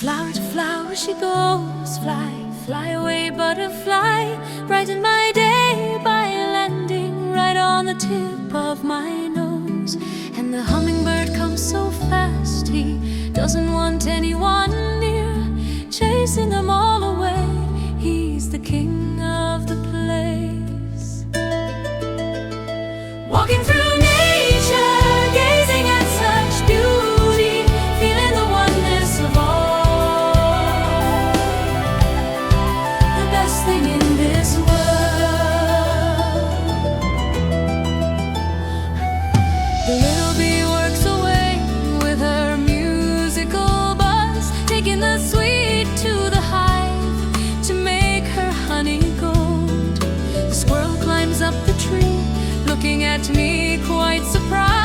flower to flower she goes. Fly, fly away, butterfly, brighten my day by landing right on the tip of my nose. And the hummingbird comes so fast, he doesn't want anyone near, chasing them all away. He's the king of the place. Walking through nature, gazing at such beauty, feeling the oneness of all. The best thing in this world. The little bee works away with her musical buzz, taking the sweet to the hive to make her honey gold. The squirrel climbs up the tree, looking at me quite surprised.